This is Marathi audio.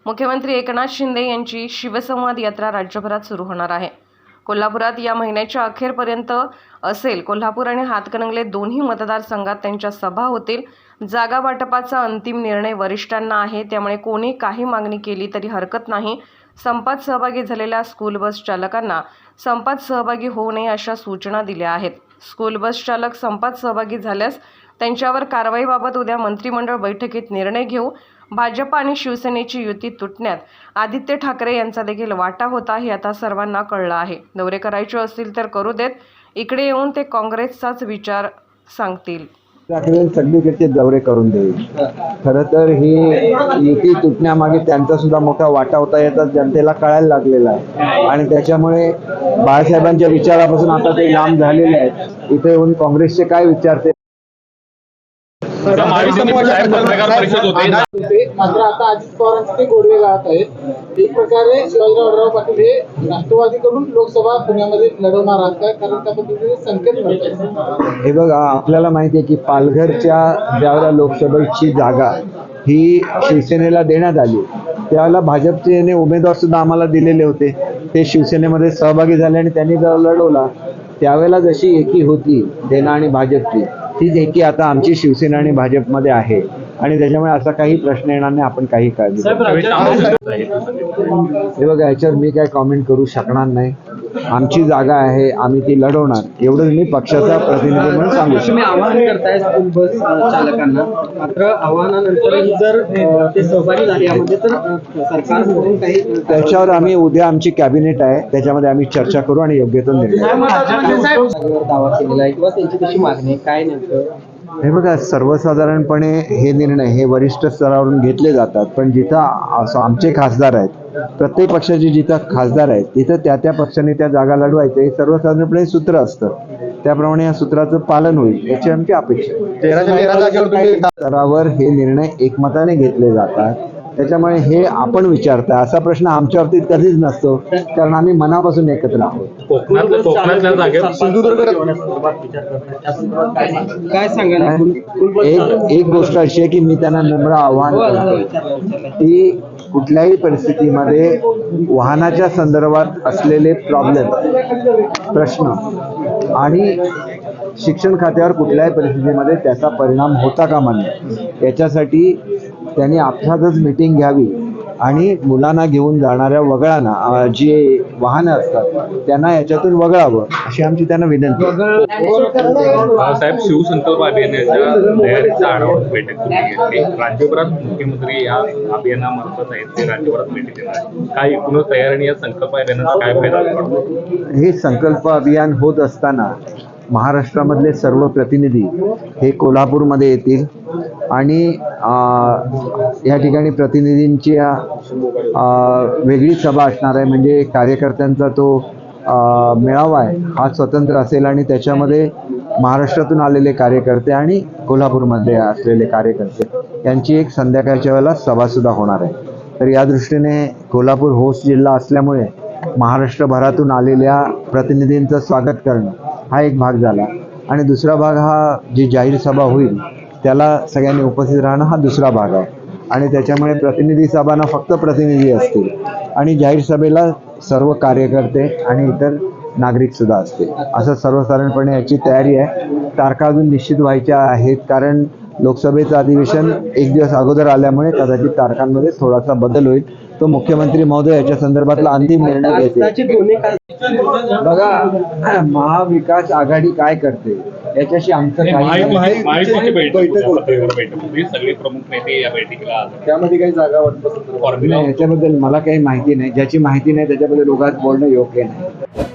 मुख्यमंत्री एकनाथ शिंदे यांची शिवसंवाद यात्रा राज्यभरात सुरू होणार आहे। कोल्हापुरात या महिन्याच्या अखेरपर्यंत असेल। कोल्हापूर आणि हातकणंगले दोन्ही मतदारसंघात त्यांच्या सभा होतील। जागा वाटपाचा अंतिम निर्णय वरिष्ठांना आहे, त्यामुळे कोणी काही मागणी केली तरी हरकत नाही। संपात सहभागी झालेल्या स्कूल बस चालकांना संपात सहभागी होऊ नये अशा सूचना दिल्या आहेत। स्कूल बस चालक संपात सहभागी झाल्यास त्यांच्यावर कारवाईबाबत उद्या मंत्रिमंडळ बैठकीत निर्णय घेऊ। भाजप आणि शिवसेनेची युती तुटण्यात आदित्य ठाकरे यांचा देखील वाटा होता हे आता सर्वांना कळलं आहे। दौरे करायचे असतील तर करू देत, इकडे येऊन ते काँग्रेसचाच विचार सांगतील। सगळीकडचे दौरे करून देईल। खरं तर ही युती तुटण्यामागे त्यांचा सुद्धा मोठा वाटा होता, याचा जनतेला कळायला लागलेला आहे आणि त्याच्यामुळे बाळासाहेबांच्या विचारापासून आता ते लांब झालेले आहेत। इथे येऊन काँग्रेसचे काय विचारते मात्र आता अजित पवारांचे ते गोडवे गावात आहेत। एक प्रकारे शिवाजीराव पाटील हे राष्ट्रवादीकडून लोकसभा पुण्यामध्ये लढवणार आहेत का, कारण त्या पद्धतीने संकेत मिळतात। हे बघा, आपल्याला माहिती आहे की पालघरच्या ज्यावेळेला लोकसभेची जागा ही शिवसेनेला देण्यात आली, त्यावेळेला भाजपचे उमेदवार सुद्धा आम्हाला दिलेले होते। ते शिवसेनेमध्ये सहभागी झाले आणि त्यांनी जर लढवला, त्यावेळेला जशी एकी होती सेना आणि भाजपची, तीच एकी आता आमची शिवसेना आणि भाजपमध्ये आहे आणि त्याच्यामुळे असा काही प्रश्न येणार नाही। आपण काही काळजी हे बघा, याच्यावर मी काय कॉमेंट करू शकणार नाही। आमची जागा आहे, आम्ही ती लढवणार, एवढंच मी पक्षाचा प्रतिनिधी म्हणून सांगू शकतो। तुम्ही आवाहन करताय स्कूल बस चालकांना, मात्र आव्हानानंतर जर ते सहभागी झाले यामध्ये तर सरकारकडून काही त्याच्यावर आम्ही उद्या आमची कॅबिनेट आहे, त्याच्यामध्ये आम्ही चर्चा करू आणि योग्य तो निर्णय दावा केलेला आहे किंवा त्यांची कशी मागणी काय नेमकं? हे बघा, सर्वसाधारणपणे हे निर्णय हे वरिष्ठ स्तरावरून घेतले जातात, पण जिथं आमचे खासदार आहेत, प्रत्येक पक्षाचे जिथं खासदार आहेत तिथं त्या पक्षाने त्या जागा लढवायचं हे सर्वसाधारणपणे सूत्र असतं। त्याप्रमाणे या सूत्राचं पालन होईल याची आमची अपेक्षा। स्तरावर हे निर्णय एकमताने घेतले जातात, त्याच्यामुळे हे आपण विचारताय असा प्रश्न आमच्या बाबतीत कधीच नसतो, कारण आम्ही मनापासून एकत्र आहोत। काय सांगाल? एक गोष्ट अशी आहे की मी त्यांना नम्र आव्हान करतो की कुठल्याही परिस्थितीमध्ये वाहनाच्या संदर्भात असलेले प्रश्न आणि शिक्षण खात्यावर कुठल्याही परिस्थितीमध्ये त्याचा परिणाम होता कामा नये, याच्यासाठी त्यांनी आपसातच मीटिंग घ्यावी आणि मुलांना घेऊन जाणाऱ्या वगळांना जी वाहनं असतात त्यांना याच्यातून वगळावं अशी आमची त्यांना विनंती आहे। साहेब, शिवसंकल्प अभियानाच्या तयारीचा आढावा बैठक घेतली। राज्यभरात मुख्यमंत्री या अभियानामार्फत आहेत, ते राज्यभरात भेटी देणार। काय एकूणच तयारी आणि या संकल्प अभियानाचा काय फायदा पडतो? हे संकल्प अभियान होत असताना महाराष्ट्रामधले सर्व प्रतिनिधी हे कोल्हापूरमध्ये येतील आणि या ठिकाणी प्रतिनिधींची वेगळी सभा असणार आहे। म्हणजे कार्यकर्त्यांचा तो मेळावा आहे हा स्वतंत्र असेल आणि त्याच्यामध्ये महाराष्ट्रातून आलेले कार्यकर्ते आणि कोल्हापूरमध्ये असलेले कार्यकर्ते यांची एक संध्याकाळच्या वेळेला सभासुद्धा होणार आहे। तर या दृष्टीने कोल्हापूर होस्ट जिल्हा असल्यामुळे महाराष्ट्रभरातून आलेल्या प्रतिनिधींचं स्वागत करणं हा एक भाग झाला आणि दुसरा भाग हा जी जाहीर सभा होईल त्याला सगळ्यांनी उपस्थित राहणं हा दुसरा भाग आहे आणि त्याच्यामुळे प्रतिनिधी सभांना फक्त प्रतिनिधी असतील आणि जाहीर सभेला सर्व कार्यकर्ते आणि इतर नागरिक सुद्धा असतील। असं सर्वसाधारणपणे याची तयारी आहे। तारखा अजून निश्चित व्हायच्या आहेत, कारण लोकसभेचं अधिवेशन एक दिवस अगोदर आल्यामुळे कदाचित तारखांमध्ये थोडासा बदल होईल। तो मुख्यमंत्री महोदय याच्या संदर्भातला अंतिम निर्णय घेतील। बघा, महाविकास आघाडी काय करते याच्याशी आमचं काही सगळे प्रमुख नेते या बैठकीला त्यामध्ये काही जागा वाटप याच्याबद्दल मला काही माहिती नाही। ज्याची माहिती नाही त्याच्याबद्दल उगाच बोलणं योग्य नाही।